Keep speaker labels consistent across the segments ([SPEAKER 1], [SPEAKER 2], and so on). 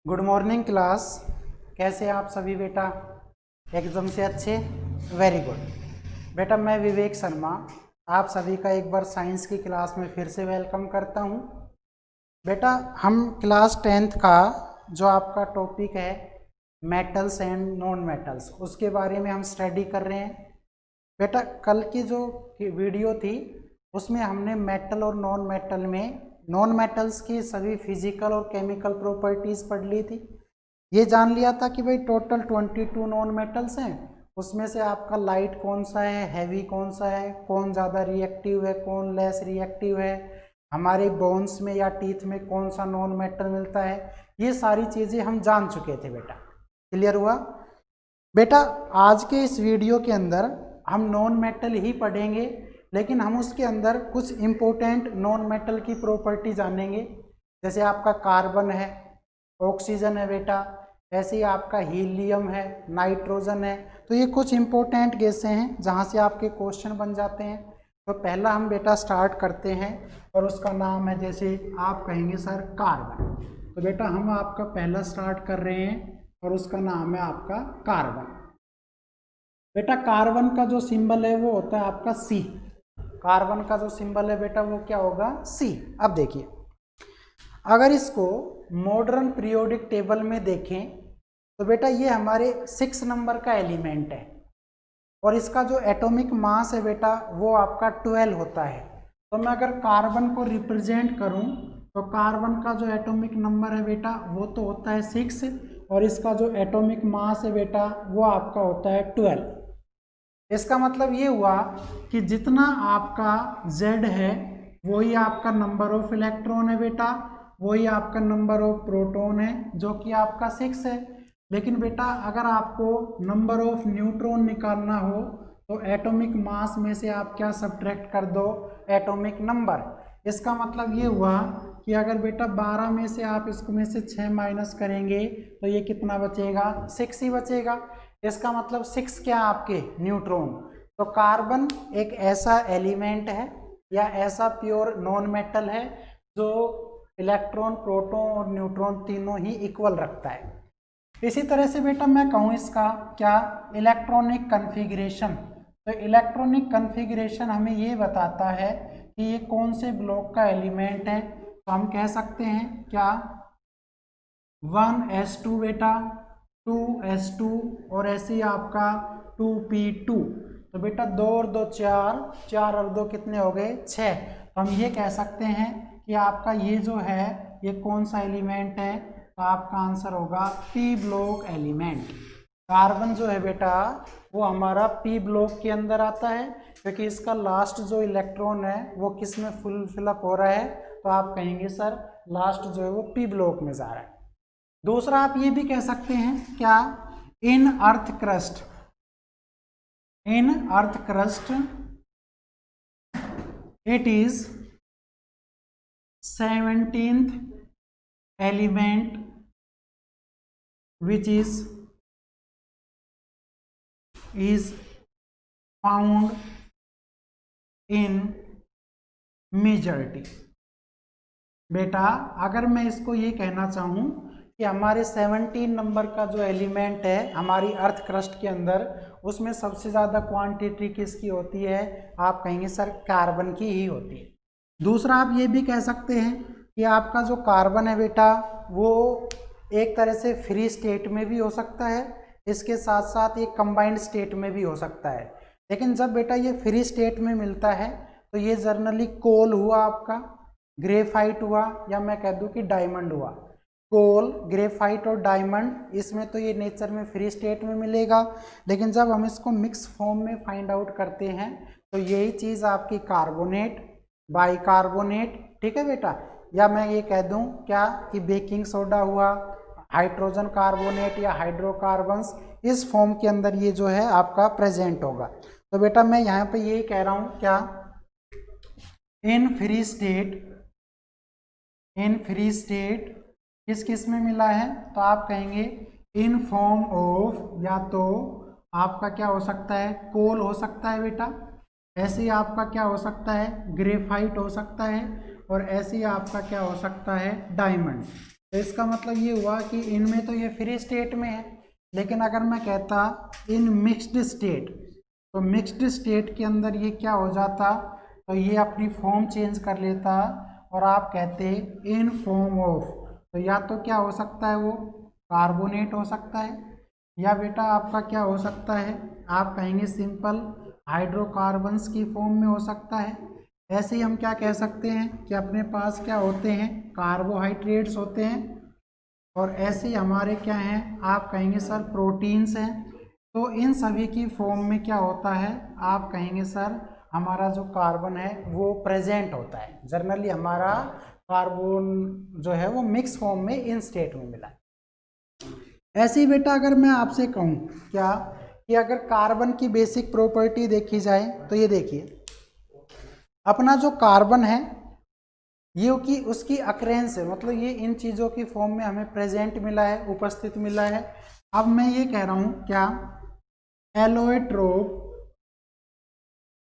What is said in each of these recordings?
[SPEAKER 1] Good morning class. कैसे आप सभी बेटा? एकदम से अच्छे, वेरी गुड। बेटा मैं विवेक शर्मा आप सभी का एक बार साइंस की क्लास में फिर से वेलकम करता हूं। बेटा हम क्लास 10th का जो आपका टॉपिक है मेटल्स एंड नॉन मेटल्स, उसके बारे में हम स्टडी कर रहे हैं। बेटा कल की जो वीडियो थी उसमें हमने मेटल और नॉन मेटल्स की सभी फिजिकल और केमिकल प्रॉपर्टीज पढ़ ली थी। ये जान लिया था कि भाई टोटल 22 नॉन मेटल्स हैं, उसमें से आपका लाइट कौन सा है, हैवी कौन सा है, कौन ज़्यादा रिएक्टिव है, कौन लेस रिएक्टिव है, हमारे बोन्स में या टीथ में कौन सा नॉन मेटल मिलता है। ये सारी चीज़ें हम जान चुके थे बेटा। क्लियर हुआ? बेटा आज के इस वीडियो के अंदर हम नॉन मेटल ही पढ़ेंगे, लेकिन हम उसके अंदर कुछ इम्पोर्टेंट नॉन मेटल की प्रॉपर्टी जानेंगे। जैसे आपका कार्बन है, ऑक्सीजन है बेटा, ऐसे ही आपका हीलियम है, नाइट्रोजन है। तो ये कुछ इम्पोर्टेंट गैसें हैं जहाँ से आपके क्वेश्चन बन जाते हैं। तो पहला हम बेटा स्टार्ट करते हैं और उसका नाम है, जैसे आप कहेंगे सर कार्बन, तो बेटा हम आपका पहला स्टार्ट कर रहे हैं और उसका नाम है आपका कार्बन। बेटा कार्बन का जो सिंबल है वो होता है आपका सी। कार्बन का जो सिंबल है बेटा वो क्या होगा? सी। अब देखिए, अगर इसको मॉडर्न पीरियोडिक टेबल में देखें तो बेटा ये हमारे 6 नंबर का एलिमेंट है और इसका जो एटॉमिक मास है बेटा वो आपका 12 होता है। तो मैं अगर कार्बन को रिप्रेजेंट करूं तो कार्बन का जो एटॉमिक नंबर है बेटा वो तो होता है 6 और इसका जो एटॉमिक मास है बेटा वो आपका होता है 12। इसका मतलब ये हुआ कि जितना आपका Z है वही आपका नंबर ऑफ इलेक्ट्रॉन है बेटा, वही आपका नंबर ऑफ प्रोटॉन है जो कि आपका 6 है। लेकिन बेटा अगर आपको नंबर ऑफ न्यूट्रॉन निकालना हो तो एटॉमिक मास में से आप क्या सब्ट्रैक्ट कर दो? Atomic number. इसका मतलब ये हुआ कि अगर बेटा 12 में से आप इसको में से 6 माइनस करेंगे तो ये कितना बचेगा? 6 ही बचेगा। इसका मतलब 6 क्या आपके? न्यूट्रॉन। तो कार्बन एक ऐसा एलिमेंट है या ऐसा प्योर नॉन मेटल है जो इलेक्ट्रॉन, प्रोटॉन और न्यूट्रॉन तीनों ही इक्वल रखता है। इसी तरह से बेटा मैं कहूँ इसका क्या? Electronic configuration. तो इलेक्ट्रॉनिक कन्फिग्रेशन हमें ये बताता है कि ये कौन से ब्लॉक का एलिमेंट है। तो हम कह सकते हैं क्या? 1s2 बेटा, 2s2 और ऐसे ही आपका 2p2। तो बेटा 2 और 2 4, 4 और 2 कितने हो गए? 6। तो हम ये कह सकते हैं कि आपका ये जो है ये कौन सा एलिमेंट है? तो आपका आंसर होगा पी ब्लॉक एलिमेंट। कार्बन जो है बेटा वो हमारा पी ब्लॉक के अंदर आता है क्योंकि इसका लास्ट जो इलेक्ट्रॉन है वो किस में फिलअप हो रहा है? तो आप कहेंगे सर लास्ट जो है वो पी ब्लॉक में जा रहा है। दूसरा आप ये भी कह सकते हैं क्या? In earth crust it is 17th element which is found in majority। बेटा अगर मैं इसको ये कहना चाहूँ कि हमारे 17 नंबर का जो एलिमेंट है हमारी अर्थ क्रस्ट के अंदर, उसमें सबसे ज़्यादा क्वांटिटी किसकी होती है? आप कहेंगे सर कार्बन की ही होती है। दूसरा आप ये भी कह सकते हैं कि आपका जो कार्बन है बेटा वो एक तरह से फ्री स्टेट में भी हो सकता है, इसके साथ साथ एक कंबाइंड स्टेट में भी हो सकता है। लेकिन जब बेटा ये फ्री स्टेट में मिलता है तो ये जर्नली कोल हुआ, आपका ग्रेफाइट हुआ, या मैं कह दूं कि डायमंड हुआ। कोल, ग्रेफाइट और डायमंड, इसमें तो ये नेचर में फ्री स्टेट में मिलेगा, लेकिन जब हम इसको मिक्स फॉर्म में फाइंड आउट करते हैं तो यही चीज़ आपकी कार्बोनेट, बाइकार्बोनेट, ठीक है बेटा, या मैं ये कह दूं क्या कि बेकिंग सोडा हुआ, हाइड्रोजन कार्बोनेट या हाइड्रोकार्बन्स, इस फॉर्म के अंदर ये जो है आपका प्रेजेंट होगा। तो बेटा मैं यहाँ पे यही कह रहा हूँ क्या? इन फ्री स्टेट किस किस में मिला है? तो आप कहेंगे इन फॉर्म ऑफ, या तो आपका क्या हो सकता है? कोल हो सकता है बेटा, ऐसे ही आपका क्या हो सकता है? ग्रेफाइट हो सकता है, और ऐसे ही आपका क्या हो सकता है? डायमंड। तो इसका मतलब ये हुआ कि इनमें तो ये फ्री स्टेट में है, लेकिन अगर मैं कहता इन मिक्स्ड स्टेट, तो मिक्स्ड स्टेट के अंदर ये क्या हो जाता, तो ये अपनी फॉर्म चेंज कर लेता और आप कहते इन फॉर्म ऑफ, तो या तो क्या हो सकता है वो कार्बोनेट हो सकता है, या बेटा आपका क्या हो सकता है, आप कहेंगे सिंपल हाइड्रोकार्बन्स की फॉर्म में हो सकता है। ऐसे ही हम क्या कह सकते हैं कि अपने पास क्या होते हैं, कार्बोहाइड्रेट्स होते हैं, और ऐसे ही हमारे क्या हैं, आप कहेंगे सर प्रोटीन्स हैं। तो इन सभी की फॉर्म में क्या होता है, आप कहेंगे सर हमारा जो कार्बन है वो प्रेजेंट होता है। जनरली हमारा कार्बन जो है वो मिक्स फॉर्म में इन स्टेट में मिला है। ऐसे ही बेटा अगर मैं आपसे कहूँ क्या कि अगर कार्बन की बेसिक प्रॉपर्टी देखी जाए, तो ये देखिए अपना जो कार्बन है ये कि उसकी अक्रेंस है, मतलब ये इन चीज़ों की फॉर्म में हमें प्रेजेंट मिला है, उपस्थित मिला है। अब मैं ये कह रहा हूँ क्या, एलोट्रोप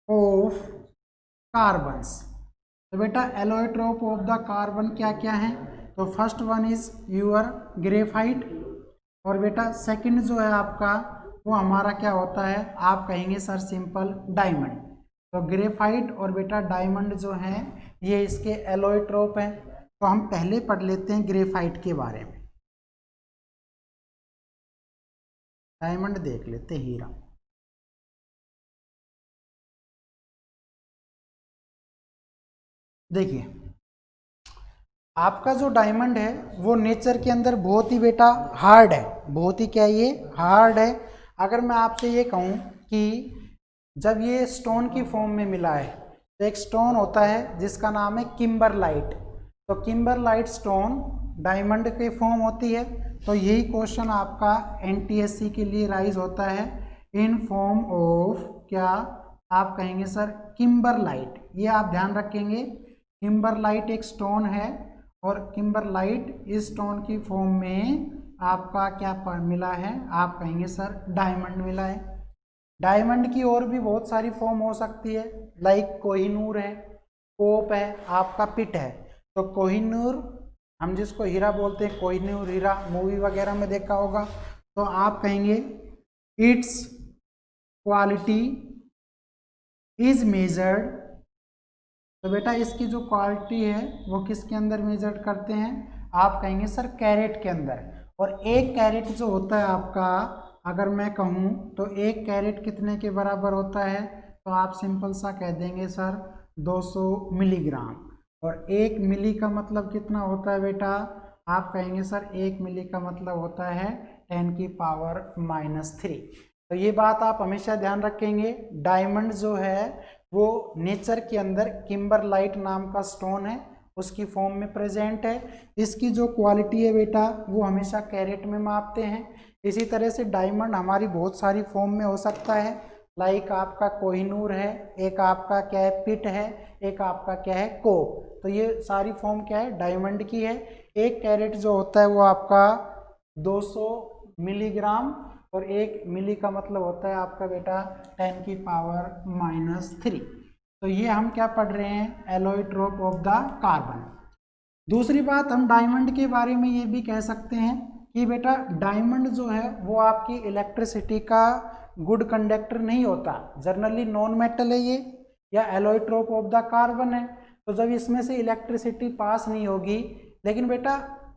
[SPEAKER 1] ऑफ कार्बन्स। तो बेटा एलोट्रोप ऑफ द कार्बन क्या क्या है, तो first one is your graphite, और बेटा सेकंड जो है आपका वो हमारा क्या होता है, आप कहेंगे सर सिंपल डायमंड। तो ग्रेफाइट और बेटा डायमंड जो हैं ये इसके एलोट्रोप हैं। तो हम पहले पढ़ लेते हैं ग्रेफाइट के बारे में, डायमंड देख लेते हैं, हीरा। देखिए आपका जो डायमंड है वो नेचर के अंदर बहुत ही बेटा हार्ड है, बहुत ही क्या ये हार्ड है। अगर मैं आपसे ये कहूँ कि जब ये स्टोन की फॉर्म में मिला है, तो एक स्टोन होता है जिसका नाम है किम्बरलाइट, तो किम्बरलाइट स्टोन डायमंड की फॉर्म होती है। तो यही क्वेश्चन आपका एनटीएससी के लिए राइज होता है, इन फॉर्म ऑफ क्या, आप कहेंगे सर किम्बरलाइट। ये आप ध्यान रखेंगे, किम्बरलाइट एक स्टोन है और किम्बरलाइट इस स्टोन की फॉर्म में आपका क्या मिला है, आप कहेंगे सर डायमंड मिला है। डायमंड की और भी बहुत सारी फॉर्म हो सकती है, लाइक कोहिनूर है, कोप है, आपका पिट है। तो कोहिनूर हम जिसको हीरा बोलते हैं, कोहिनूर हीरा मूवी वगैरह में देखा होगा। तो आप कहेंगे इट्स क्वालिटी इज मेजर्ड, तो बेटा इसकी जो क्वालिटी है वो किसके अंदर मेजर करते हैं, आप कहेंगे सर कैरेट के अंदर। और एक कैरेट जो होता है आपका, अगर मैं कहूँ तो एक कैरेट कितने के बराबर होता है, तो आप सिंपल सा कह देंगे सर 200 मिलीग्राम। और एक मिली का मतलब कितना होता है बेटा, आप कहेंगे सर एक मिली का मतलब होता है 10⁻⁻3। तो ये बात आप हमेशा ध्यान रखेंगे। डायमंड जो है वो नेचर के अंदर किम्बरलाइट नाम का स्टोन है, उसकी फॉर्म में प्रेजेंट है। इसकी जो क्वालिटी है बेटा वो हमेशा कैरेट में मापते हैं। इसी तरह से डायमंड हमारी बहुत सारी फॉर्म में हो सकता है, लाइक आपका कोहिनूर है, एक आपका क्या है पिट है, एक आपका क्या है कोप। तो ये सारी फॉर्म क्या है डायमंड की है। एक कैरेट जो होता है वो आपका 200 मिलीग्राम, और एक मिली का मतलब होता है आपका बेटा 10⁻⁻3। तो ये हम क्या पढ़ रहे हैं, एलोट्रोप ऑफ द कार्बन। दूसरी बात हम डायमंड के बारे में ये भी कह सकते हैं कि बेटा डायमंड जो है वो आपकी इलेक्ट्रिसिटी का गुड कंडक्टर नहीं होता, जनरली नॉन मेटल है ये, या एलोट्रोप ऑफ द कार्बन है। तो जब इसमें से इलेक्ट्रिसिटी पास नहीं होगी, लेकिन बेटा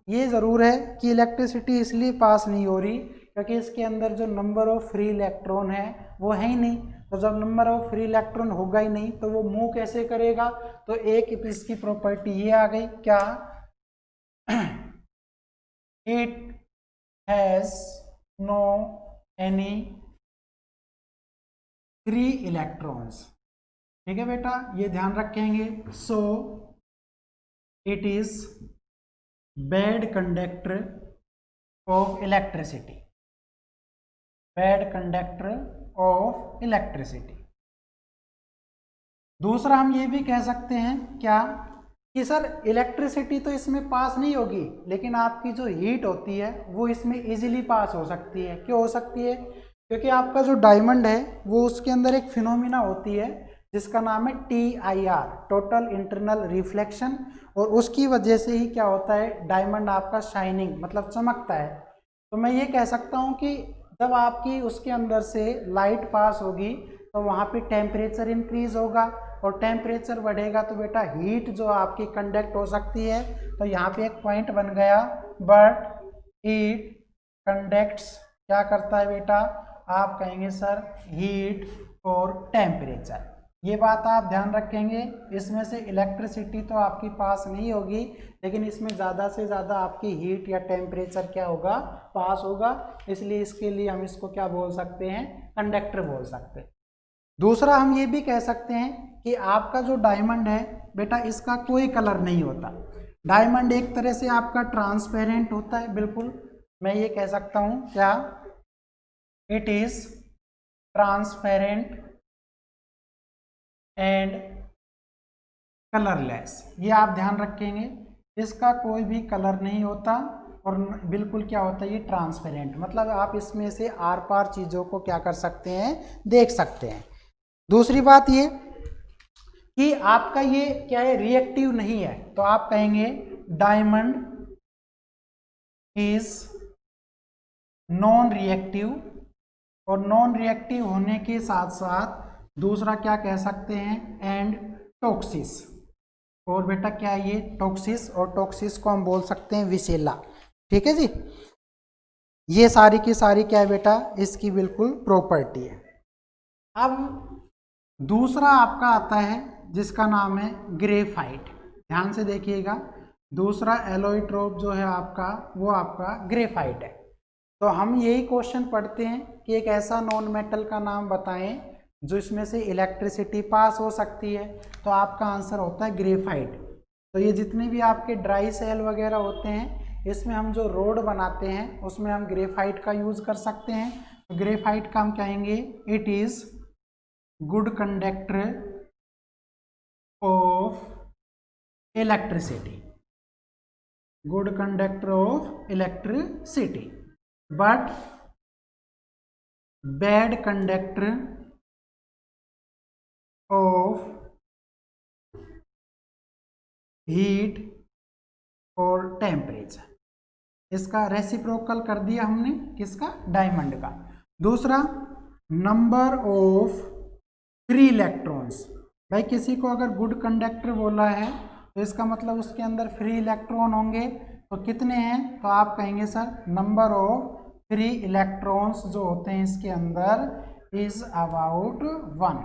[SPEAKER 1] ये ज़रूर है कि इलेक्ट्रिसिटी इसलिए पास नहीं हो रही क्योंकि इसके अंदर जो नंबर ऑफ फ्री इलेक्ट्रॉन है वो है ही नहीं। तो जब नंबर ऑफ फ्री इलेक्ट्रॉन होगा ही नहीं तो वो मूव कैसे करेगा, तो एक इसकी प्रॉपर्टी ये आ गई क्या, it has no any free electrons. ठीक है बेटा, ये ध्यान रखेंगे। So it is bad conductor of electricity, bad conductor of electricity. दूसरा हम ये भी कह सकते हैं क्या कि सर इलेक्ट्रिसिटी तो इसमें पास नहीं होगी, लेकिन आपकी जो हीट होती है वो इसमें इजीली पास हो सकती है। क्यों हो सकती है, क्योंकि आपका जो डायमंड है वो उसके अंदर एक फिनोमिना होती है जिसका नाम है TIR, टोटल इंटरनल रिफ्लेक्शन, और उसकी वजह से ही क्या होता है, डायमंड आपका शाइनिंग मतलब चमकता है। तो मैं ये कह सकता हूँ कि जब आपकी उसके अंदर से लाइट पास होगी तो वहाँ पे टेम्परेचर इंक्रीज होगा, और टेम्परेचर बढ़ेगा तो बेटा हीट जो आपकी कंडक्ट हो सकती है। तो यहाँ पे एक पॉइंट बन गया, बट हीट कंडक्ट्स क्या करता है बेटा, आप कहेंगे सर हीट और टेम्परेचर। ये बात आप ध्यान रखेंगे। इसमें से इलेक्ट्रिसिटी तो आपकी पास नहीं होगी, लेकिन इसमें ज़्यादा से ज़्यादा आपकी हीट या टेम्परेचर क्या होगा, पास होगा। इसलिए इसके लिए हम इसको क्या बोल सकते हैं, कंडक्टर बोल सकते हैं। दूसरा हम ये भी कह सकते हैं कि आपका जो डायमंड है बेटा, इसका कोई कलर नहीं होता। डायमंड एक तरह से आपका ट्रांसपेरेंट होता है, बिल्कुल मैं ये कह सकता हूँ क्या, it is transparent and colourless. ये आप ध्यान रखेंगे, इसका कोई भी कलर नहीं होता और बिल्कुल क्या होता है, ये ट्रांसपेरेंट, मतलब आप इसमें से आर पार चीज़ों को क्या कर सकते हैं, देख सकते हैं। दूसरी बात ये कि आपका ये क्या है, रिएक्टिव नहीं है, तो आप कहेंगे डायमंड इज नॉन रिएक्टिव, और नॉन रिएक्टिव होने के साथ साथ दूसरा क्या कह सकते हैं, एंड टॉक्सिस। और बेटा क्या है ये, टॉक्सिस, और टॉक्सिस को हम बोल सकते हैं विषैला। ठीक है जी, ये सारी की सारी क्या है बेटा, इसकी बिल्कुल प्रॉपर्टी है। अब दूसरा आपका आता है जिसका नाम है ग्रेफाइट। ध्यान से देखिएगा, दूसरा एलोट्रोप जो है आपका, वो आपका ग्रेफाइट है। तो हम यही क्वेश्चन पढ़ते हैं कि एक ऐसा नॉन मेटल का नाम बताएं जो इसमें से इलेक्ट्रिसिटी पास हो सकती है, तो आपका आंसर होता है ग्रेफाइट। तो ये जितने भी आपके ड्राई सेल वगैरह होते हैं, इसमें हम जो रोड बनाते हैं उसमें हम ग्रेफाइट का यूज़ कर सकते हैं। तो ग्रेफाइट का हम कहेंगे it is good conductor of electricity, good conductor of electricity, but bad conductor of heat और टेम्परेचर। इसका रेसिप्रोकल कर दिया हमने, किसका, डायमंड का। दूसरा, नंबर ऑफ फ्री इलेक्ट्रॉन्स। भाई किसी को अगर गुड कंडक्टर बोला है तो इसका मतलब उसके अंदर फ्री इलेक्ट्रॉन होंगे, तो कितने हैं, तो आप कहेंगे sir number of free electrons जो होते हैं इसके अंदर इज अबाउट 1।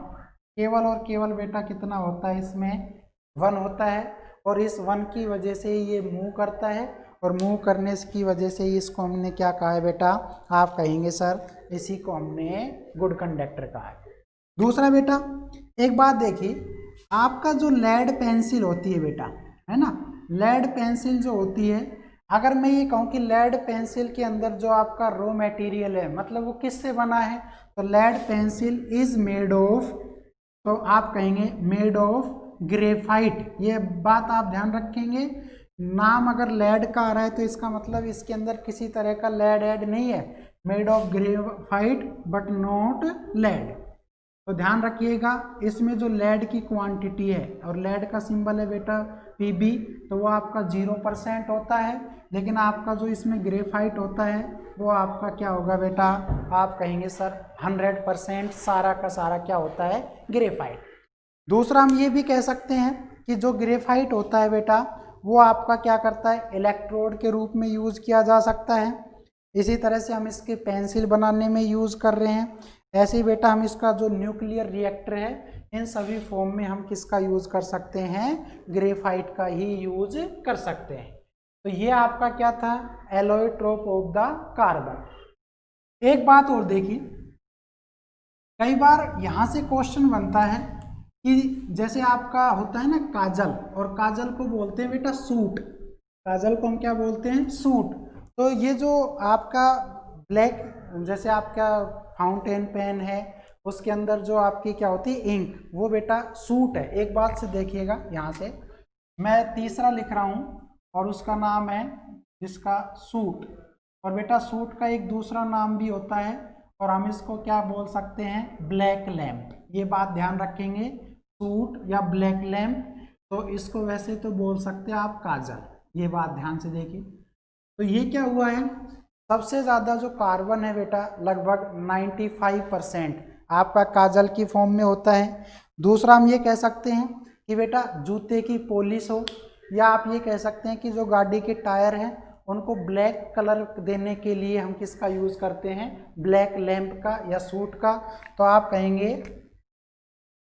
[SPEAKER 1] केवल और केवल बेटा कितना होता है इसमें, 1 होता है। और इस 1 की वजह से ये मूव करता है, और मूव करने की वजह से इसको हमने क्या कहा है बेटा, आप कहेंगे सर इसी को हमने गुड कंडक्टर कहा है। दूसरा बेटा एक बात देखिए, आपका जो लेड पेंसिल होती है बेटा, है ना, लेड पेंसिल जो होती है, अगर मैं ये कहूँ कि लेड पेंसिल के अंदर जो आपका रॉ मटेरियल है, मतलब वो किससे बना है, तो lead pencil is made of, तो आप कहेंगे मेड ऑफ ग्रेफाइट। ये बात आप ध्यान रखेंगे, नाम अगर लेड का आ रहा है तो इसका मतलब इसके अंदर किसी तरह का लेड ऐड नहीं है, made of graphite but not lead. तो ध्यान रखिएगा, इसमें जो लेड की क्वांटिटी है, और लेड का सिंबल है बेटा Pb, तो वो आपका 0% होता है, लेकिन आपका जो इसमें ग्रेफाइट होता है वो आपका क्या होगा बेटा, आप कहेंगे सर 100% सारा का सारा क्या होता है, ग्रेफाइट। दूसरा हम ये भी कह सकते हैं कि जो ग्रेफाइट होता है बेटा, वो आपका क्या करता है, इलेक्ट्रोड के रूप में यूज़ किया जा सकता है। इसी तरह से हम इसके पेंसिल बनाने में यूज़ कर रहे हैं। ऐसे ही बेटा हम इसका जो न्यूक्लियर रिएक्टर है, इन सभी फॉर्म में हम किसका यूज़ कर सकते हैं, ग्रेफाइट का ही यूज कर सकते हैं। तो ये आपका क्या था, एलोट्रोप ऑफ द कार्बन। एक बात और देखिए, कई बार यहाँ से क्वेश्चन बनता है कि जैसे आपका होता है ना काजल, और काजल को बोलते हैं बेटा सूट, काजल को हम क्या बोलते हैं, सूट। तो ये जो आपका ब्लैक, जैसे आपका फाउंटेन पेन है, उसके अंदर जो आपकी क्या होती है इंक, वो बेटा सूट है। एक बात से देखिएगा, यहाँ से मैं तीसरा लिख रहा हूँ और उसका नाम है जिसका सूट, और बेटा सूट का एक दूसरा नाम भी होता है, और हम इसको क्या बोल सकते हैं, ब्लैक लैम्प। ये बात ध्यान रखेंगे, सूट या ब्लैक लैम्प, तो इसको वैसे तो बोल सकते हैं आप काजल। ये बात ध्यान से देखिए। तो ये क्या हुआ है, सबसे ज़्यादा जो कार्बन है बेटा लगभग 95% आपका काजल की फॉर्म में होता है। दूसरा हम ये कह सकते हैं कि बेटा जूते की पॉलिश हो, या आप ये कह सकते हैं कि जो गाड़ी के टायर हैं उनको ब्लैक कलर देने के लिए हम किसका यूज़ करते हैं, ब्लैक लैम्प का या सूट का। तो आप कहेंगे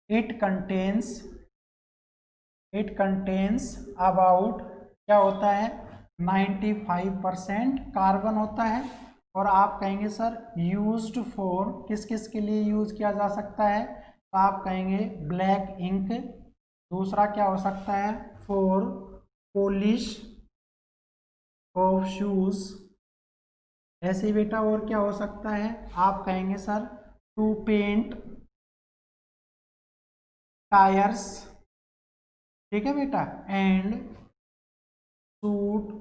[SPEAKER 1] इट कंटेन्स अबाउट क्या होता है 95% कार्बन होता है। और आप कहेंगे सर यूज्ड फॉर, किस किस के लिए यूज किया जा सकता है, तो आप कहेंगे ब्लैक इंक। दूसरा क्या हो सकता है, फॉर पॉलिश ऑफ शूज। ऐसे ही बेटा और क्या हो सकता है, आप कहेंगे सर टू पेंट टायर्स, ठीक है बेटा, एंड सूट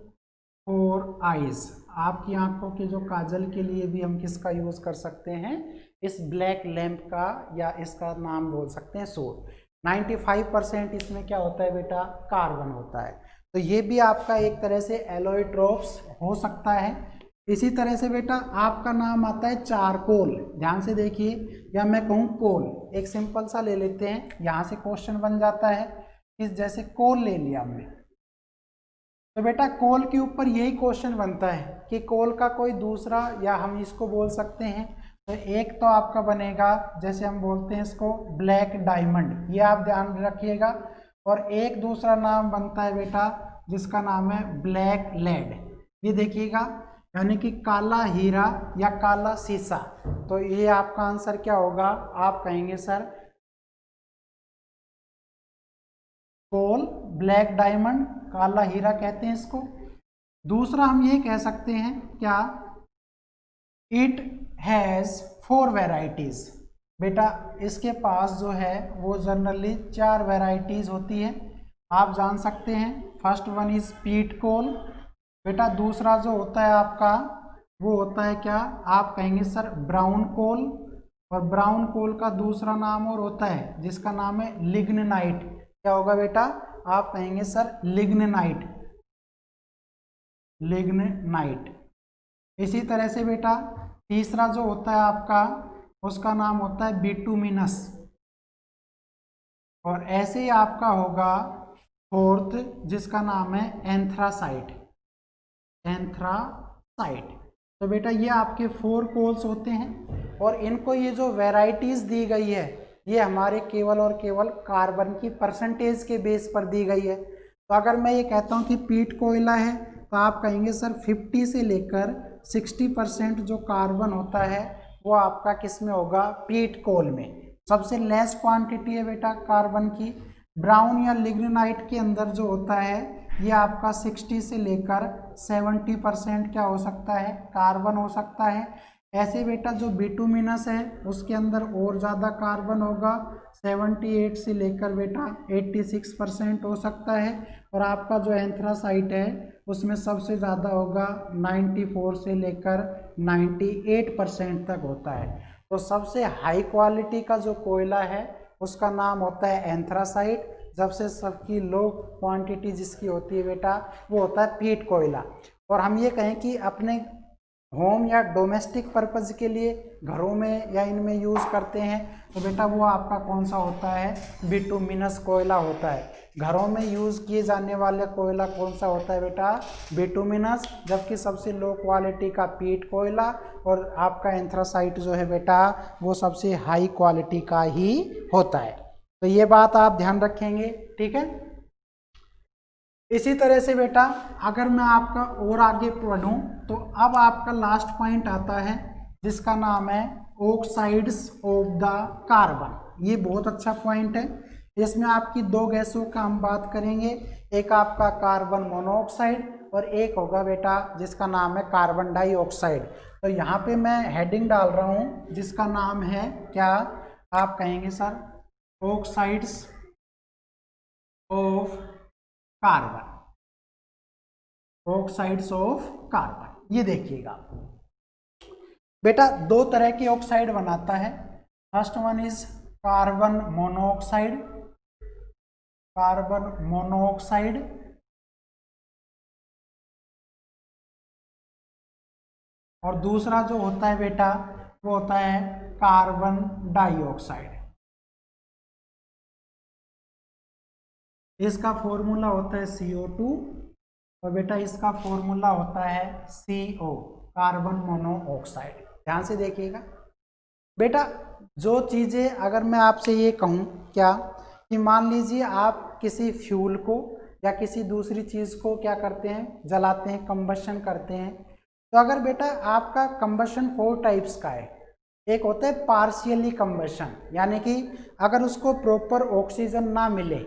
[SPEAKER 1] फॉर आइज। आपकी आंखों के जो काजल के लिए भी हम किसका यूज कर सकते हैं, इस ब्लैक लैम्प का, या इसका नाम बोल सकते हैं सूट। 95% इसमें क्या होता है बेटा, कार्बन होता है। तो ये भी आपका एक तरह से एलोट्रोप्स हो सकता है। इसी तरह से बेटा आपका नाम आता है चारकोल। ध्यान से देखिए, या मैं कहूँ कोल, एक सिंपल सा ले लेते हैं, यहाँ से क्वेश्चन बन जाता है कि जैसे कोल ले लिया हमने, तो बेटा कोल के ऊपर यही क्वेश्चन बनता है कि कोल का कोई दूसरा, या हम इसको बोल सकते हैं, तो एक तो आपका बनेगा जैसे हम बोलते हैं इसको ब्लैक डायमंड, ये आप ध्यान रखिएगा। और एक दूसरा नाम बनता है बेटा जिसका नाम है ब्लैक लेड, ये देखिएगा, यानी कि काला हीरा या काला शीशा। तो ये आपका आंसर क्या होगा, आप कहेंगे सर कोल, ब्लैक डायमंड, काला हीरा कहते हैं इसको। दूसरा हम ये कह सकते हैं क्या, इट हैज़ 4 वेराइटीज़। बेटा इसके पास जो है वो जनरली 4 वेराइटीज़ होती है, आप जान सकते हैं। फर्स्ट वन इज पीट कोल। बेटा दूसरा जो होता है आपका वो होता है क्या, आप कहेंगे सर ब्राउन कोल। और ब्राउन कोल का दूसरा नाम और होता है जिसका नाम है लिग्नाइट। क्या होगा बेटा, आप कहेंगे सर लिग्नाइट, लिग्नाइट। इसी तरह से बेटा तीसरा जो होता है आपका उसका नाम होता है बिटुमिनस। और ऐसे ही आपका होगा फोर्थ जिसका नाम है एंथ्रासाइट, एंथ्रासाइट। तो बेटा ये आपके 4 कोल्स होते हैं, और इनको ये जो वैरायटीज दी गई है ये हमारे केवल और केवल कार्बन की परसेंटेज के बेस पर दी गई है। तो अगर मैं ये कहता हूँ कि पीट कोयला है, तो आप कहेंगे सर 50 से लेकर 60% जो कार्बन होता है वो आपका किस में होगा, पीट कोल में। सबसे लेस क्वांटिटी है बेटा कार्बन की। ब्राउन या लिग्नाइट के अंदर जो होता है ये आपका 60 से लेकर 70% क्या हो सकता है, कार्बन हो सकता है। ऐसे बेटा जो बिटुमिनस है उसके अंदर और ज़्यादा कार्बन होगा, 78 से लेकर बेटा 86% हो सकता है। और आपका जो एंथ्रासाइट है उसमें सबसे ज़्यादा होगा, 94 से लेकर 98% तक होता है। तो सबसे हाई क्वालिटी का जो कोयला है उसका नाम होता है एंथ्रासाइट। जब से सबकी लो क्वांटिटी जिसकी होती है बेटा वो होता है पीट कोयला। और हम ये कहें कि अपने होम या डोमेस्टिक पर्पज़ के लिए घरों में या इनमें यूज़ करते हैं, तो बेटा वो आपका कौन सा होता है, बिटुमिनस कोयला होता है। घरों में यूज़ किए जाने वाले कोयला कौन सा होता है बेटा, बिटुमिनस। जबकि सबसे लो क्वालिटी का पीट कोयला, और आपका एंथ्रासाइट जो है बेटा वो सबसे हाई क्वालिटी का ही होता है। तो ये बात आप ध्यान रखेंगे, ठीक है। इसी तरह से बेटा अगर मैं आपका और आगे पढ़ूं तो अब आपका लास्ट पॉइंट आता है जिसका नाम है ऑक्साइड्स ऑफ द कार्बन। ये बहुत अच्छा पॉइंट है। इसमें आपकी 2 गैसों का हम बात करेंगे, एक आपका कार्बन मोनोऑक्साइड और एक होगा बेटा जिसका नाम है कार्बन डाइऑक्साइड। तो यहाँ पे मैं हेडिंग डाल रहा हूँ जिसका नाम है क्या, आप कहेंगे sir oxides of carbon, oxides of carbon. ये देखिएगा बेटा 2 तरह के ऑक्साइड बनाता है। First one is carbon monoxide carbon monoxide, और दूसरा जो होता है बेटा वो होता है कार्बन डाइऑक्साइड। इसका फॉर्मूला होता है CO2 और बेटा इसका फॉर्मूला होता है CO, कार्बन मोनोऑक्साइड। ध्यान से देखिएगा बेटा, जो चीज़ें अगर मैं आपसे ये कहूँ क्या कि मान लीजिए आप किसी फ्यूल को या किसी दूसरी चीज़ को क्या करते हैं, जलाते हैं, कंबशन करते हैं, तो अगर बेटा आपका कंबशन 4 टाइप्स का है। एक होता है पार्शियली कंबशन, यानी कि अगर उसको प्रॉपर ऑक्सीजन ना मिले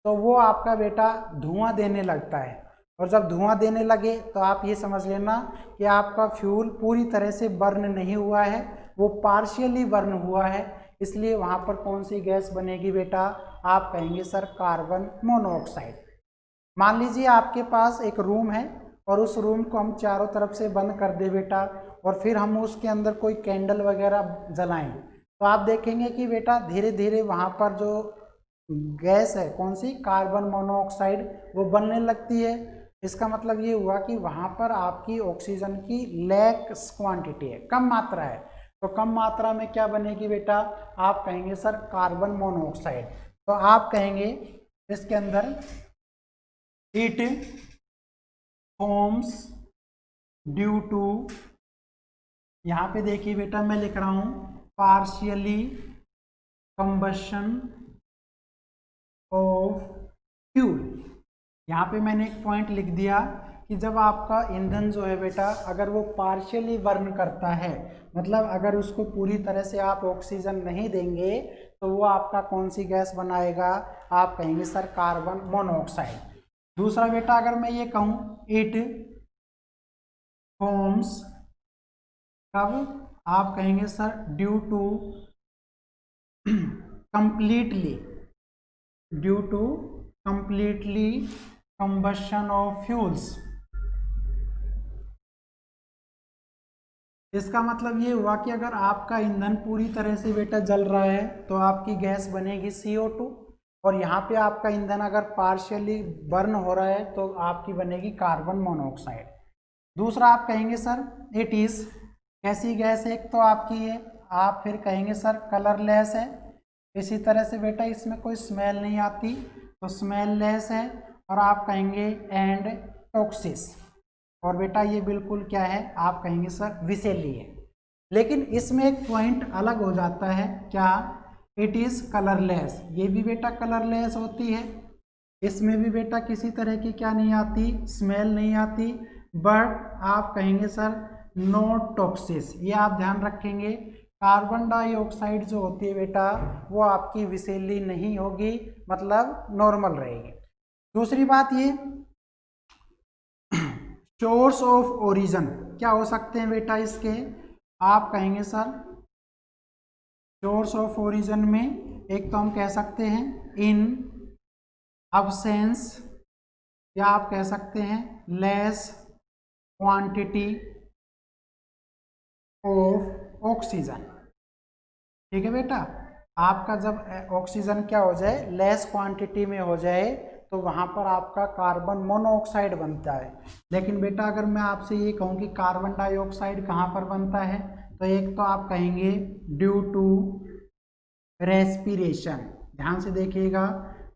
[SPEAKER 1] तो वो आपका बेटा धुआं देने लगता है, और जब धुआं देने लगे तो आप ये समझ लेना कि आपका फ्यूल पूरी तरह से बर्न नहीं हुआ है, वो पार्शियली बर्न हुआ है। इसलिए वहाँ पर कौन सी गैस बनेगी बेटा, आप कहेंगे सर कार्बन मोनोऑक्साइड। मान लीजिए आपके पास एक रूम है और उस रूम को हम चारों तरफ से बंद कर दे बेटा, और फिर हम उसके अंदर कोई कैंडल वगैरह जलाएं, तो आप देखेंगे कि बेटा धीरे धीरे वहाँ पर जो गैस है कौन सी, कार्बन मोनोऑक्साइड, वो बनने लगती है। इसका मतलब ये हुआ कि वहाँ पर आपकी ऑक्सीजन की लैक क्वांटिटी है, कम मात्रा है। तो कम मात्रा में क्या बनेगी बेटा, आप कहेंगे सर कार्बन मोनोऑक्साइड। तो आप कहेंगे इसके अंदर इट फॉर्म्स ड्यू टू, यहाँ पे देखिए बेटा मैं लिख रहा हूँ पार्शियली कंबशन ऑफ फ्यूल। यहाँ पे मैंने एक पॉइंट लिख दिया कि जब आपका ईंधन जो है बेटा अगर वो पार्शियली बर्न करता है, मतलब अगर उसको पूरी तरह से आप ऑक्सीजन नहीं देंगे तो वो आपका कौन सी गैस बनाएगा, आप कहेंगे सर कार्बन मोनोऑक्साइड। दूसरा बेटा अगर मैं ये कहूँ इट फॉर्म्स, कब, आप कहेंगे sir due to completely, due to completely combustion of fuels. इसका मतलब ये हुआ कि अगर आपका ईंधन पूरी तरह से बेटा जल रहा है तो आपकी गैस बनेगी CO2, और यहाँ पे आपका ईंधन अगर पार्शियली बर्न हो रहा है तो आपकी बनेगी कार्बन मोनोऑक्साइड। दूसरा आप कहेंगे सर इट इज, कैसी गैस है, एक तो आपकी है, आप फिर कहेंगे सर कलरलेस है। इसी तरह से बेटा इसमें कोई स्मेल नहीं आती तो स्मेललेस है, और आप कहेंगे एंड टॉक्सिस, और बेटा ये बिल्कुल क्या है, आप कहेंगे सर विषैली है। लेकिन इसमें एक पॉइंट अलग हो जाता है, क्या, इट इज कलरलेस, ये भी बेटा कलरलेस होती है, इसमें भी बेटा किसी तरह की क्या नहीं आती, स्मेल नहीं आती, बट आप कहेंगे सर नो टॉक्सिस। ये आप ध्यान रखेंगे, कार्बन डाइऑक्साइड जो होती है बेटा वो आपकी विषैली नहीं होगी, मतलब नॉर्मल रहेगी। दूसरी बात ये सोर्स ऑफ ओरिजिन क्या हो सकते हैं बेटा इसके, आप कहेंगे सर सोर्स ऑफ ओरिजिन में एक तो हम कह सकते हैं इन अब्सेंस, या आप कह सकते हैं लेस क्वांटिटी ऑफ ऑक्सीजन। ठीक है बेटा, आपका जब ऑक्सीजन क्या हो जाए, लेस क्वांटिटी में हो जाए तो वहाँ पर आपका कार्बन मोनोऑक्साइड बनता है। लेकिन बेटा अगर मैं आपसे ये कहूँ कि कार्बन डाइऑक्साइड कहाँ पर बनता है, तो एक तो आप कहेंगे ड्यू टू रेस्पिरेशन। ध्यान से देखिएगा,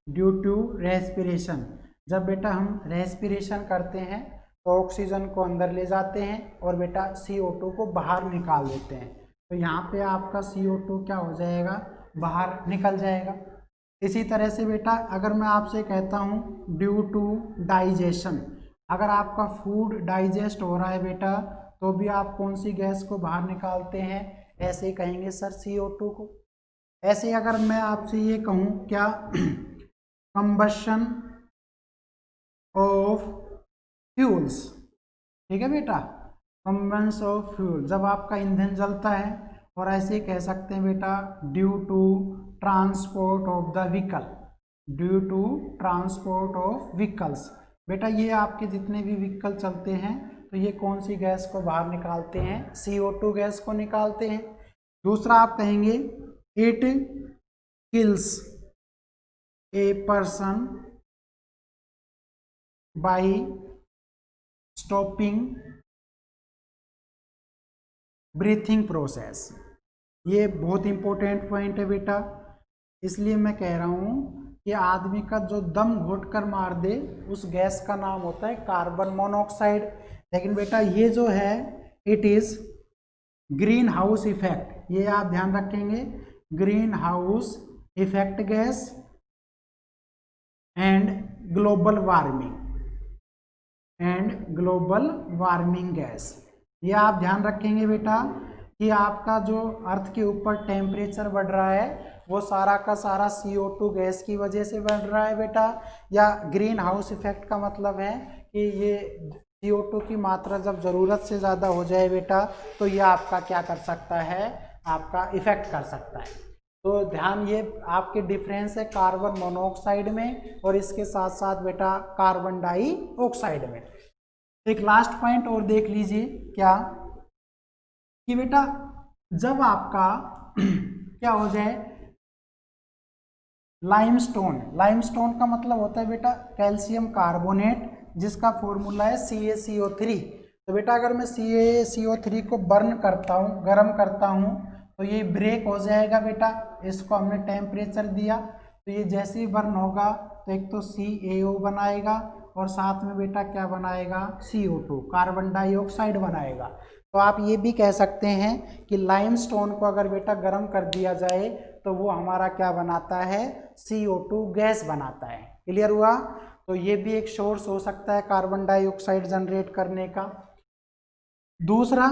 [SPEAKER 1] ड्यू टू रेस्पिरेशन, जब बेटा हम रेस्पिरेशन करते हैं तो ऑक्सीजन को अंदर ले जाते हैं और बेटा CO2 को बाहर निकाल देते हैं, तो यहाँ पे आपका CO2 क्या हो जाएगा, बाहर निकल जाएगा। इसी तरह से बेटा अगर मैं आपसे कहता हूँ ड्यू टू डाइजेशन, अगर आपका फूड डाइजेस्ट हो रहा है बेटा तो भी आप कौन सी गैस को बाहर निकालते हैं, ऐसे कहेंगे सर CO2 को। ऐसे अगर मैं आपसे ये कहूँ क्या, कंबशन ऑफ फ्यूल्स, ठीक है बेटा, कंबशन ऑफ फ्यूल, जब आपका ईंधन जलता है, और ऐसे कह सकते हैं बेटा due to transport of the vehicle, due to transport of vehicles. बेटा ये आपके जितने भी व्हीकल चलते हैं तो ये कौन सी गैस को बाहर निकालते हैं, CO2 गैस को निकालते हैं। दूसरा आप कहेंगे it kills, a person by stopping breathing process. ये बहुत इंपॉर्टेंट पॉइंट है बेटा, इसलिए मैं कह रहा हूं कि आदमी का जो दम घोट कर मार दे उस गैस का नाम होता है कार्बन मोनोऑक्साइड। लेकिन बेटा ये जो है it is green house effect, ये आप ध्यान रखेंगे, green house effect gas and global warming gas. ये आप ध्यान रखेंगे बेटा कि आपका जो अर्थ के ऊपर टेम्परेचर बढ़ रहा है वो सारा का सारा CO2 गैस की वजह से बढ़ रहा है बेटा। या ग्रीन हाउस इफेक्ट का मतलब है कि ये CO2 की मात्रा जब ज़रूरत से ज़्यादा हो जाए बेटा तो ये आपका क्या कर सकता है, आपका इफेक्ट कर सकता है। तो ध्यान, ये आपके डिफरेंस है कार्बन मोनोऑक्साइड में और इसके साथ साथ बेटा कार्बन डाइऑक्साइड में। एक लास्ट पॉइंट और देख लीजिए क्या कि बेटा जब आपका क्या हो जाए लाइमस्टोन का मतलब होता है बेटा कैल्शियम कार्बोनेट, जिसका फॉर्मूला है CaCO3। तो बेटा अगर मैं CaCO3 को बर्न करता हूँ, गर्म करता हूँ, तो ये ब्रेक हो जाएगा बेटा। इसको हमने टेम्परेचर दिया तो ये जैसे ही बर्न होगा तो एक तो CaO बनाएगा और साथ में बेटा क्या बनाएगा, CO2 कार्बन डाइऑक्साइड बनाएगा। तो आप ये भी कह सकते हैं कि लाइमस्टोन को अगर बेटा गर्म कर दिया जाए तो वो हमारा क्या बनाता है, CO2 गैस बनाता है। क्लियर हुआ? तो ये भी एक सोर्स हो सकता है कार्बन डाइऑक्साइड जनरेट करने का। दूसरा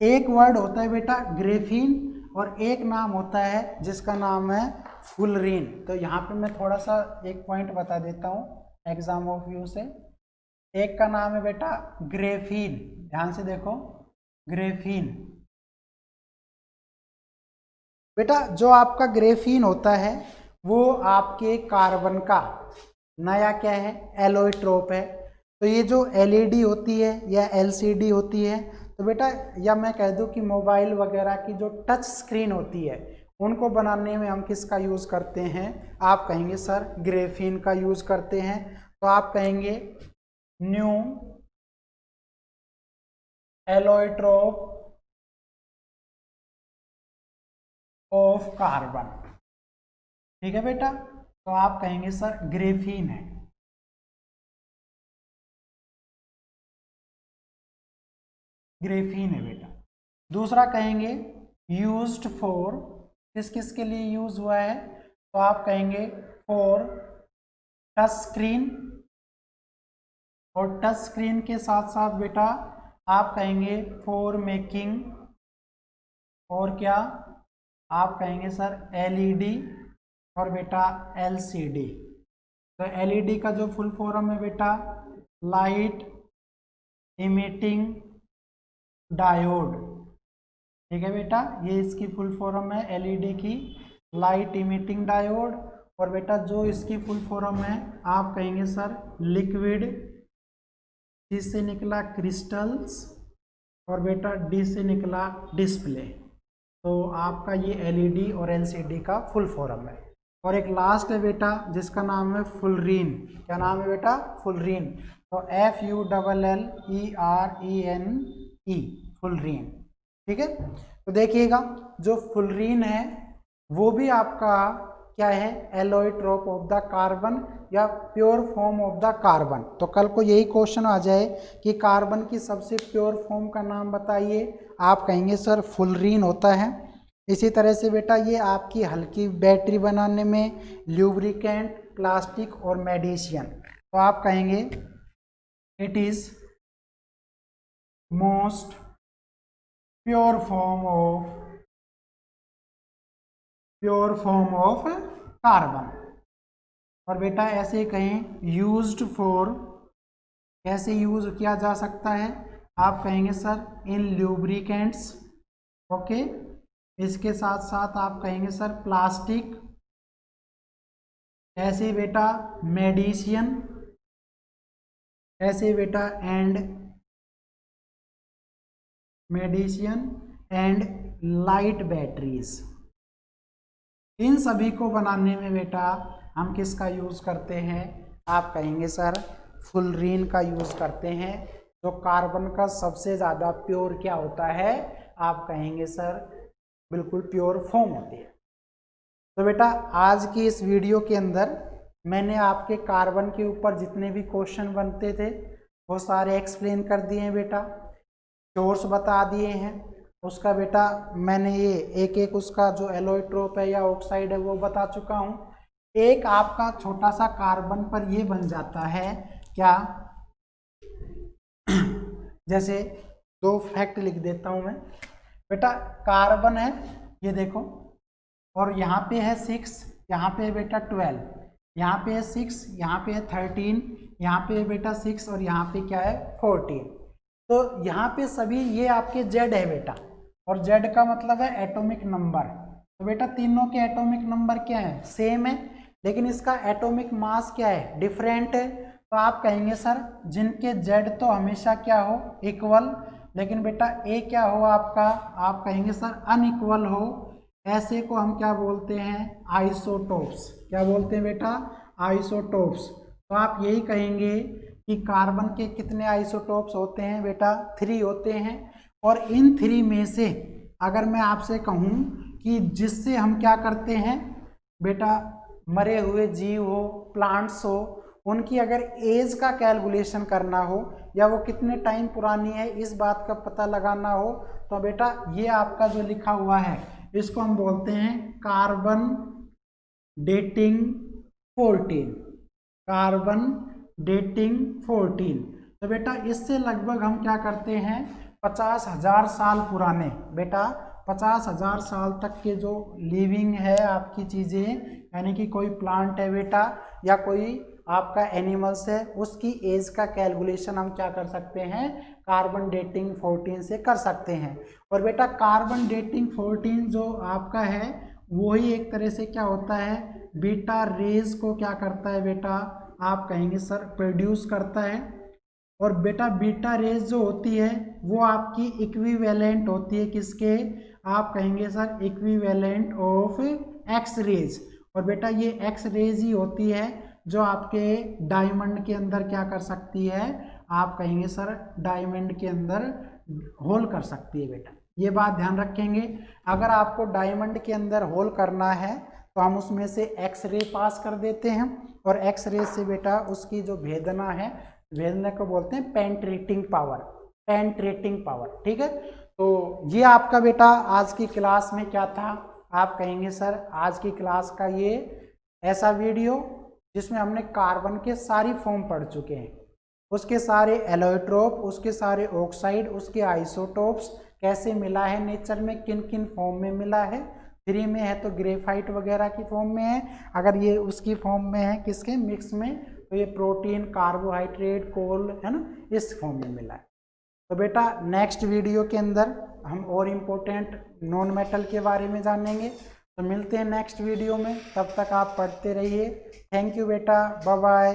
[SPEAKER 1] एक वर्ड होता है बेटा ग्रेफीन और एक नाम होता है जिसका नाम है फुलरीन। तो यहाँ पे मैं थोड़ा सा एक पॉइंट बता देता हूँ एग्जाम ऑफ व्यू से। एक का नाम है बेटा ग्रेफीन, ध्यान से देखो ग्रेफीन। बेटा जो आपका ग्रेफीन होता है वो आपके कार्बन का नया क्या है, एलोट्रोप है। तो ये जो LED होती है या LCD होती है, तो बेटा या मैं कह दूं कि मोबाइल वगैरह की जो टच स्क्रीन होती है उनको बनाने में हम किसका यूज़ करते हैं, आप कहेंगे सर ग्रेफीन का यूज़ करते हैं। तो आप कहेंगे न्यू एलोट्रोप ऑफ कार्बन। ठीक है बेटा, तो आप कहेंगे सर ग्रेफीन है। ग्रेफीन है बेटा। दूसरा कहेंगे यूज्ड फॉर, किस किस के लिए यूज हुआ है, तो आप कहेंगे फॉर टच स्क्रीन, और टच स्क्रीन के साथ साथ बेटा आप कहेंगे फॉर मेकिंग, और क्या आप कहेंगे सर LED और बेटा LCD। तो LED का जो फुल फॉर्म है बेटा लाइट इमिटिंग डायोड। ठीक है बेटा, ये इसकी फुल फॉर्म है LED की, लाइट इमिटिंग डायोड। और बेटा जो इसकी फुल फॉर्म है आप कहेंगे सर लिक्विड, C से निकला क्रिस्टल्स, और बेटा D से निकला डिस्प्ले। तो आपका ये LED और LCD का फुल फॉर्म है। और एक लास्ट है बेटा जिसका नाम है फुलरीन। क्या नाम है बेटा, फुलरीन। तो FULLERENE फुलरीन। ठीक है, तो देखिएगा जो फुलरीन है वो भी आपका क्या है, एलोट्रोप ऑफ द कार्बन या pure form of the carbon. तो कल को यही क्वेश्चन आ जाए कि कार्बन की सबसे प्योर फॉर्म का नाम बताइए, आप कहेंगे सर फुलरीन होता है। इसी तरह से बेटा ये आपकी हल्की बैटरी बनाने में, ल्यूब्रिकेंट, प्लास्टिक और मेडिसिन, तो आप कहेंगे it is most pure form of carbon. और बेटा ऐसे कहें यूज्ड फॉर, कैसे यूज किया जा सकता है, आप कहेंगे सर इन ल्यूब्रिकेंट्स। ओके, इसके साथ साथ आप कहेंगे सर प्लास्टिक, ऐसे बेटा मेडिसिन, ऐसे बेटा and medicine and light batteries. इन सभी को बनाने में बेटा हम किसका यूज़ करते हैं? आप कहेंगे सर फुलरीन का यूज़ करते हैं, जो कार्बन का सबसे ज़्यादा प्योर क्या होता है? आप कहेंगे सर बिल्कुल प्योर फॉर्म होती है। तो बेटा आज की इस वीडियो के अंदर मैंने आपके कार्बन के ऊपर जितने भी क्वेश्चन बनते थे वो सारे एक्सप्लेन कर दिए हैं बेटा, सोर्स बता दिए हैं उसका बेटा, मैंने ये एक एक उसका जो एलोट्रोप है या ऑक्साइड है वो बता चुका हूँ। एक आपका छोटा सा कार्बन पर ये बन जाता है क्या, जैसे दो फैक्ट लिख देता हूँ मैं बेटा। कार्बन है ये देखो, और यहाँ पे है 6, यहाँ पे है बेटा 12, यहाँ पे है 6, यहाँ पे है 13, यहाँ पे है बेटा 6 और यहाँ पे क्या है 14। तो यहाँ पे सभी ये आपके जेड है बेटा, और जेड का मतलब है एटॉमिक नंबर। तो बेटा तीनों के एटॉमिक नंबर क्या है? सेम है, लेकिन इसका एटॉमिक मास क्या है? डिफरेंट है। तो आप कहेंगे सर जिनके जेड तो हमेशा क्या हो? इक्वल, लेकिन बेटा ए क्या हो आपका? आप कहेंगे सर अनइक्वल हो। ऐसे को हम क्या बोलते हैं? आइसोटोप्स। क्या बोलते हैं बेटा? आइसोटोप्स। तो आप यही कहेंगे कि कार्बन के कितने आइसोटोप्स होते हैं बेटा? 3 होते हैं। और इन 3 में से अगर मैं आपसे कहूँ कि जिससे हम क्या करते हैं बेटा, मरे हुए जीव हो, प्लांट्स हो, उनकी अगर एज का कैलकुलेशन करना हो या वो कितने टाइम पुरानी है इस बात का पता लगाना हो, तो बेटा ये आपका जो लिखा हुआ है इसको हम बोलते हैं कार्बन डेटिंग 14। Carbon dating 14। तो बेटा इससे लगभग हम क्या करते हैं? 50,000 साल पुराने बेटा, 50,000 साल तक के जो लिविंग है आपकी चीज़ें, यानी कि कोई प्लांट है बेटा या कोई आपका एनिमल्स है, उसकी एज का कैलकुलेशन हम क्या कर सकते हैं? कार्बन डेटिंग 14 से कर सकते हैं। और बेटा कार्बन डेटिंग 14 जो आपका है वही एक तरह से क्या होता है? बीटा रेज को क्या करता है बेटा? आप कहेंगे सर प्रोड्यूस करता है। और बेटा बीटा रेज जो होती है वो आपकी इक्विवेलेंट होती है किसके? आप कहेंगे sir equivalent of X rays. और बेटा ये एक्स रेज ही होती है जो आपके डायमंड के अंदर क्या कर सकती है? आप कहेंगे सर डायमंड के अंदर होल कर सकती है बेटा। ये बात ध्यान रखेंगे। अगर आपको डायमंड के अंदर होल करना है तो हम उसमें से एक्स रे पास कर देते हैं, और एक्स रे से बेटा उसकी जो भेदना है, भेदने को बोलते हैं पेंट्रेटिंग पावर। पेंट्रेटिंग पावर, ठीक है। तो ये आपका बेटा आज की क्लास में क्या था? आप कहेंगे सर आज की क्लास का ये ऐसा वीडियो जिसमें हमने कार्बन के सारी फॉर्म पढ़ चुके हैं, उसके सारे एलोट्रोप, उसके सारे ऑक्साइड, उसके आइसोटोप्स, कैसे मिला है नेचर में, किन किन फॉर्म में मिला है। 3 में है तो ग्रेफाइट वगैरह की फॉर्म में है, अगर ये उसकी फॉर्म में है किसके मिक्स में, तो ये प्रोटीन, कार्बोहाइड्रेट, कोल है ना, इस फॉर्म में मिला है। तो बेटा नेक्स्ट वीडियो के अंदर हम और इम्पोर्टेंट नॉन मेटल के बारे में जानेंगे। तो मिलते हैं नेक्स्ट वीडियो में, तब तक आप पढ़ते रहिए। थैंक यू बेटा, बाय बाय।